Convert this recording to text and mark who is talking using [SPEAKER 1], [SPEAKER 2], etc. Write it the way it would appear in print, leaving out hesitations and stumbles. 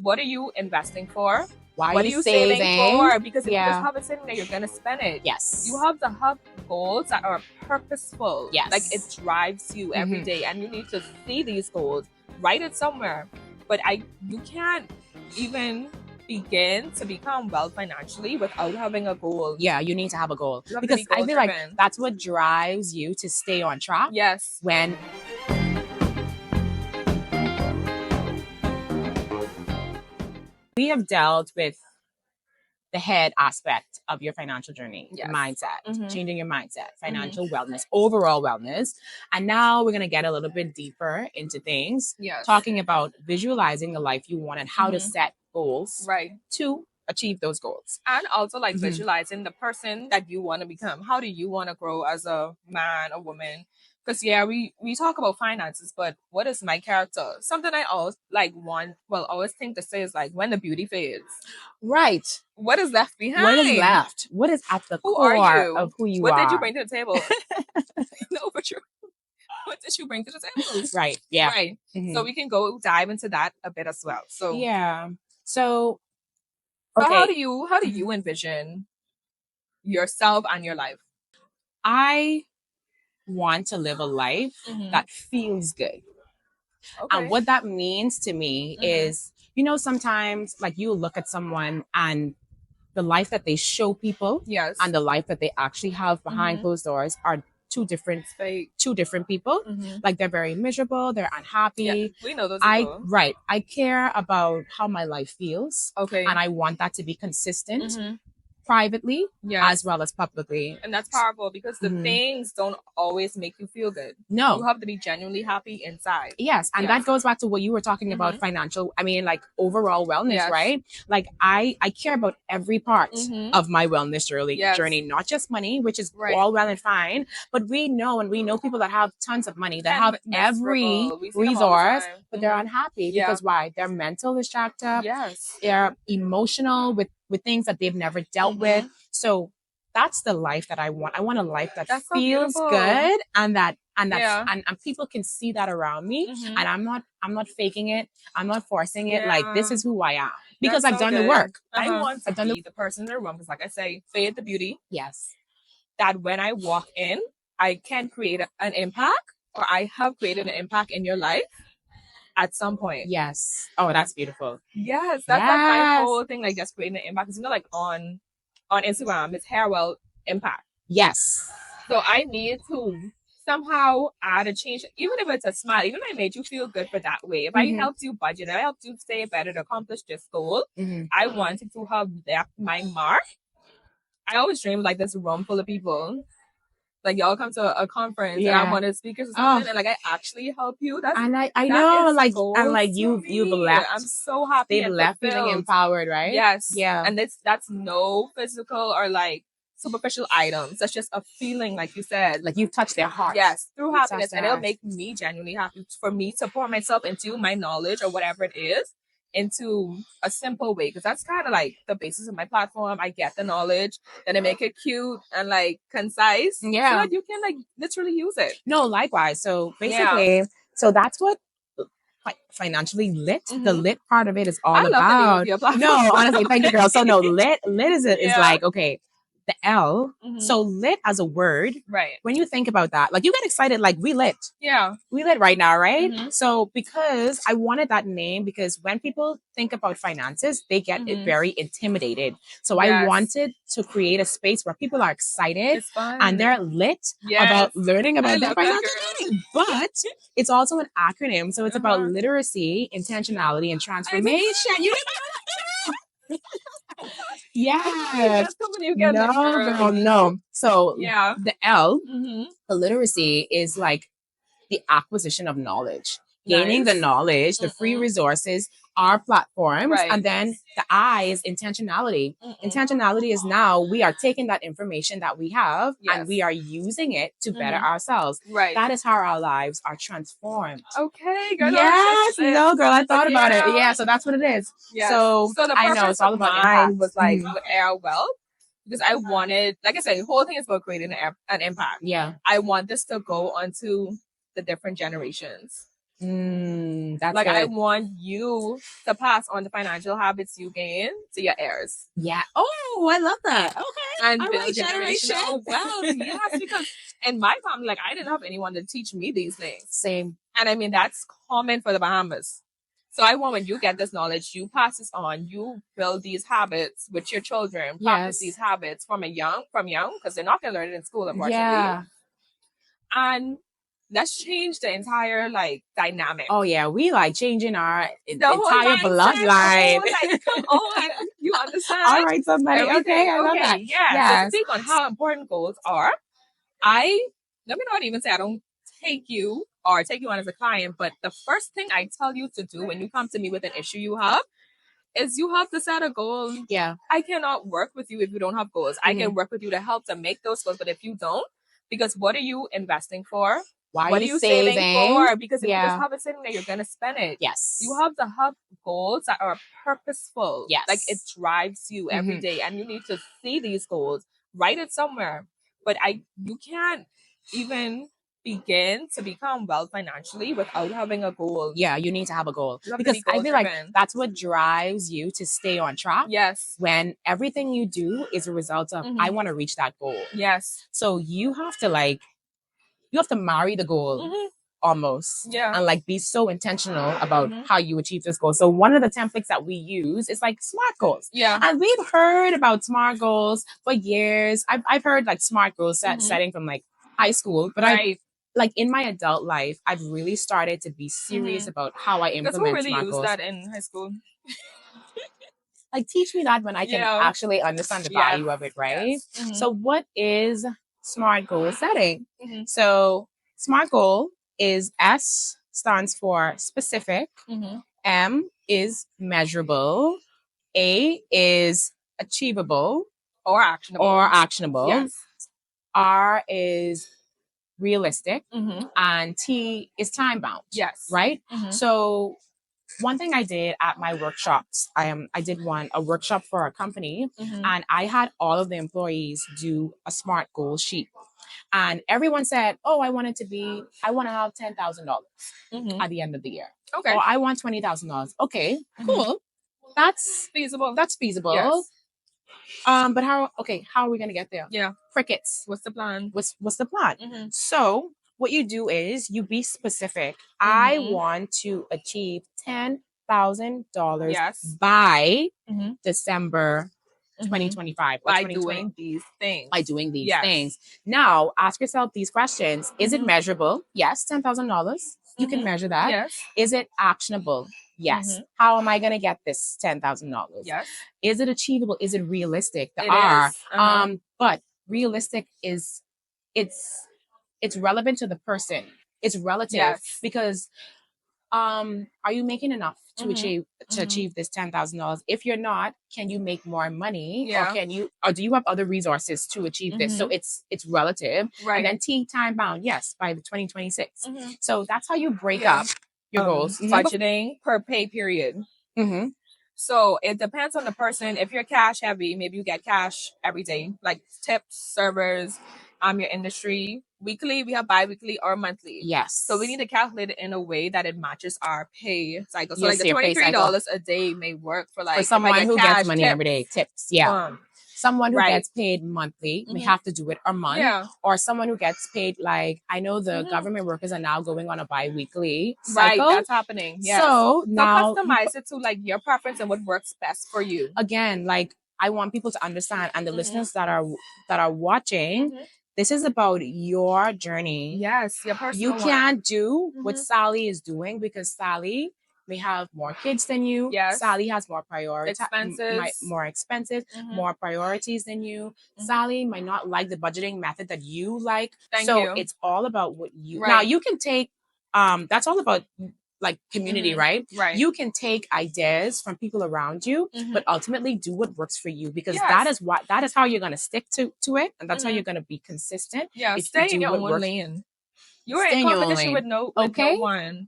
[SPEAKER 1] What are you investing for?
[SPEAKER 2] Why
[SPEAKER 1] What
[SPEAKER 2] are
[SPEAKER 1] are
[SPEAKER 2] you
[SPEAKER 1] you saving for? Because if you just
[SPEAKER 2] Yeah.
[SPEAKER 1] have it sitting there, you're gonna spend it.
[SPEAKER 2] Yes.
[SPEAKER 1] You have to have goals that are purposeful.
[SPEAKER 2] Yes.
[SPEAKER 1] Like it drives you every day, and you need to see these goals. Write it somewhere. But you can't even begin to become well financially without having a goal.
[SPEAKER 2] Yeah, you need to have a goal.
[SPEAKER 1] You have to
[SPEAKER 2] Because
[SPEAKER 1] be
[SPEAKER 2] I feel like
[SPEAKER 1] goal-driven.
[SPEAKER 2] that's what drives you to stay on track.
[SPEAKER 1] Yes.
[SPEAKER 2] When we have dealt with the head aspect of your financial journey,
[SPEAKER 1] Yes.
[SPEAKER 2] mindset, changing your mindset, financial wellness, overall wellness. And now we're going to get a little bit deeper into things,
[SPEAKER 1] Yes.
[SPEAKER 2] talking about visualizing the life you want and how to set goals
[SPEAKER 1] Right.
[SPEAKER 2] to achieve those goals.
[SPEAKER 1] And also like visualizing the person that you want to become. How do you want to grow as a man, a woman? Because we talk about finances, but what is my character? Something I always always think to say is like when the beauty fades.
[SPEAKER 2] Right.
[SPEAKER 1] What is left behind?
[SPEAKER 2] What is left? What is at the core of who you are?
[SPEAKER 1] What did you bring to the table? No, but what did you bring to the table?
[SPEAKER 2] Right. Yeah.
[SPEAKER 1] Right. So we can go dive into that a bit as well. So
[SPEAKER 2] yeah. So
[SPEAKER 1] how do you envision yourself and your life?
[SPEAKER 2] I want to live a life that feels good.
[SPEAKER 1] Okay.
[SPEAKER 2] And what that means to me is, sometimes like you look at someone and the life that they show people and the life that they actually have behind closed doors are two different people. Like they're very miserable, they're unhappy.
[SPEAKER 1] Yeah, we know those people.
[SPEAKER 2] I care about how my life feels.
[SPEAKER 1] Okay.
[SPEAKER 2] And I want that to be consistent. Privately as well as publicly.
[SPEAKER 1] And that's powerful because the things don't always make you feel good.
[SPEAKER 2] No.
[SPEAKER 1] You have to be genuinely happy inside.
[SPEAKER 2] Yes. And that goes back to what you were talking about like overall wellness, right? Like I care about every part of my wellness journey, not just money, which is all well and fine. But we know people that have tons of money, that have every resource, but they're unhappy because why? Their mental is jacked up.
[SPEAKER 1] Yes.
[SPEAKER 2] They're emotional with things that they've never dealt with. So that's the life that I want. I want a life that feels good and and people can see that around me. And I'm not faking it. I'm not forcing it. Like this is who I am because I've done the work.
[SPEAKER 1] I want to be the person in the room because like I say, fade the beauty.
[SPEAKER 2] Yes.
[SPEAKER 1] That when I walk in, I can create an impact or I have created an impact in your life. At some point.
[SPEAKER 2] Yes. Oh, that's beautiful.
[SPEAKER 1] Yes. That's like my whole thing, like just creating an impact. Because like on Instagram, it's Hairwell Impact.
[SPEAKER 2] Yes.
[SPEAKER 1] So I need to somehow add a change, even if it's a smile, even if I made you feel good for that way. If I helped you budget, if I helped you stay better to accomplish this goal, I wanted to have left my mark. I always dream like this room full of people. Like y'all come to a conference and I'm one of the speakers or something, and like I actually help you. That's
[SPEAKER 2] and I know like and like you've left.
[SPEAKER 1] I'm so happy.
[SPEAKER 2] They've left feeling empowered, right?
[SPEAKER 1] Yes.
[SPEAKER 2] Yeah.
[SPEAKER 1] And that's no physical or like superficial items. That's just a feeling, like you said.
[SPEAKER 2] Like you've touched their heart.
[SPEAKER 1] Yes, through happiness, and it'll make me genuinely happy for me to pour myself into my knowledge or whatever it is into a simple way, because that's kind of like the basis of my platform. I get the knowledge, then I make it cute and like concise, so that you can like literally use it.
[SPEAKER 2] No, likewise. So basically, so that's what financially lit. The lit part of it is all about. No, honestly, thank you, girl. So no, lit is like okay. The L, so lit as a word,
[SPEAKER 1] right?
[SPEAKER 2] When you think about that, like you get excited, like we lit right now, right? So because I wanted that name, because when people think about finances, they get it very intimidated. So I wanted to create a space where people are excited and they're lit about learning about their financial journey. But it's also an acronym, so it's about literacy, intentionality, and transformation. You yes. No. So the L, the literacy is like the acquisition of knowledge, gaining the knowledge, the free resources, our platforms, and then the I is intentionality. Intentionality is now we are taking that information that we have and we are using it to better ourselves. Right. That is how our lives are transformed.
[SPEAKER 1] Okay, girl.
[SPEAKER 2] Yes, no, girl, I thought about it. Yeah, so that's what it is.
[SPEAKER 1] Yes.
[SPEAKER 2] So
[SPEAKER 1] the
[SPEAKER 2] I know it's all about
[SPEAKER 1] mine was like Air Wealth. Because I wanted, like I said, the whole thing is about creating an impact.
[SPEAKER 2] Yeah.
[SPEAKER 1] I want this to go onto the different generations.
[SPEAKER 2] That's
[SPEAKER 1] like,
[SPEAKER 2] good.
[SPEAKER 1] I want you to pass on the financial habits you gain to your heirs.
[SPEAKER 2] Yeah. Oh, I love that. Okay.
[SPEAKER 1] And build generational wealth. Yes, because in my family, like, I didn't have anyone to teach me these things.
[SPEAKER 2] Same.
[SPEAKER 1] And I mean, that's common for the Bahamas. So I want when you get this knowledge, you pass this on, you build these habits with your children, practice these habits from young, because they're not going to learn it in school, unfortunately. Yeah. And let's change the entire like dynamic.
[SPEAKER 2] Oh yeah, we like changing our entire bloodline.
[SPEAKER 1] Like, come on, you understand?
[SPEAKER 2] All right, somebody. Okay, I love that.
[SPEAKER 1] Yeah. So speak on how important goals are. Let me not even say I don't take you on as a client, but the first thing I tell you to do when you come to me with an issue you have is you have to set a goal.
[SPEAKER 2] Yeah.
[SPEAKER 1] I cannot work with you if you don't have goals. I can work with you to help to make those goals, but if you don't, because what are you investing for?
[SPEAKER 2] Why
[SPEAKER 1] what
[SPEAKER 2] are you
[SPEAKER 1] saving for? Because if you just have it sitting there, you're going to spend it.
[SPEAKER 2] Yes.
[SPEAKER 1] You have to have goals that are purposeful.
[SPEAKER 2] Yes.
[SPEAKER 1] Like it drives you every day, and you need to see these goals, write it somewhere. But you can't even begin to become wealth financially without having a goal.
[SPEAKER 2] Yeah, you need to have a goal. Because I feel like that's what drives you to stay on track.
[SPEAKER 1] Yes.
[SPEAKER 2] When everything you do is a result of, I want to reach that goal.
[SPEAKER 1] Yes.
[SPEAKER 2] So you have to marry the goal almost.
[SPEAKER 1] Yeah.
[SPEAKER 2] And like be so intentional about how you achieve this goal. So one of the templates that we use is like SMART goals.
[SPEAKER 1] Yeah.
[SPEAKER 2] And we've heard about SMART goals for years. I've heard like SMART goals setting from like high school, but like in my adult life, I've really started to be serious about how I implement
[SPEAKER 1] SMART goals. Who really
[SPEAKER 2] used
[SPEAKER 1] that in high school?
[SPEAKER 2] Like teach me that when I can actually understand the value of it, right?
[SPEAKER 1] Yes.
[SPEAKER 2] So what is SMART goal setting? So SMART goal is S stands for specific, M is measurable, A is achievable
[SPEAKER 1] or actionable.
[SPEAKER 2] Yes. R is realistic, and T is time bound.
[SPEAKER 1] Yes.
[SPEAKER 2] Right? So one thing I did at my workshops, I did a workshop for a company, and I had all of the employees do a SMART goal sheet. And everyone said, oh, I want to have $10,000 at the end of the year.
[SPEAKER 1] Okay.
[SPEAKER 2] Or I want $20,000. Okay, cool. That's
[SPEAKER 1] feasible.
[SPEAKER 2] Yes. But how are we going to get there?
[SPEAKER 1] Yeah.
[SPEAKER 2] Crickets.
[SPEAKER 1] What's the plan?
[SPEAKER 2] What's the plan? So what you do is you be specific. I want to achieve $10,000 by December 2025.
[SPEAKER 1] By doing these things.
[SPEAKER 2] Now ask yourself these questions. Is it measurable? Yes, $10,000. You can measure that.
[SPEAKER 1] Yes.
[SPEAKER 2] Is it actionable? Yes. How am I going to get this $10,000?
[SPEAKER 1] Yes.
[SPEAKER 2] Is it achievable? Is it realistic?
[SPEAKER 1] It is.
[SPEAKER 2] But realistic is it's relevant to the person. It's relative because are you making enough to achieve this $10,000? If you're not, can you make more money?
[SPEAKER 1] Yeah.
[SPEAKER 2] Or do you have other resources to achieve this? So it's relative.
[SPEAKER 1] Right.
[SPEAKER 2] And then time bound, yes, by the 2026. So that's how you break up your goals.
[SPEAKER 1] Budgeting per pay period. So it depends on the person. If you're cash heavy, maybe you get cash every day, like tips, servers, your industry. Weekly, we have bi-weekly or monthly.
[SPEAKER 2] Yes.
[SPEAKER 1] So we need to calculate it in a way that it matches our pay cycle. So like the $23 a day may work for
[SPEAKER 2] someone who gets money every day. Tips. Yeah. Someone who gets paid monthly, we have to do it a month.
[SPEAKER 1] Yeah.
[SPEAKER 2] Or someone who gets paid I know the government workers are now going on a bi-weekly cycle.
[SPEAKER 1] Right, that's happening. Yes.
[SPEAKER 2] So now
[SPEAKER 1] customize it to your preference and what works best for you.
[SPEAKER 2] Again, I want people to understand, and the listeners that are watching, this is about your journey.
[SPEAKER 1] Yes, your personal
[SPEAKER 2] You can't do what Sally is doing because Sally may have more kids than you.
[SPEAKER 1] Yes.
[SPEAKER 2] Sally has more more expenses, more priorities than you. Sally might not like the budgeting method that you like. So it's all about what you... Now, you can take... that's all about community, right?
[SPEAKER 1] Right.
[SPEAKER 2] You can take ideas from people around you, but ultimately do what works for you, because that is how you're going to stick to it, and that's how you're going to be consistent.
[SPEAKER 1] Yeah, stay in your own lane. You're in competition with no one.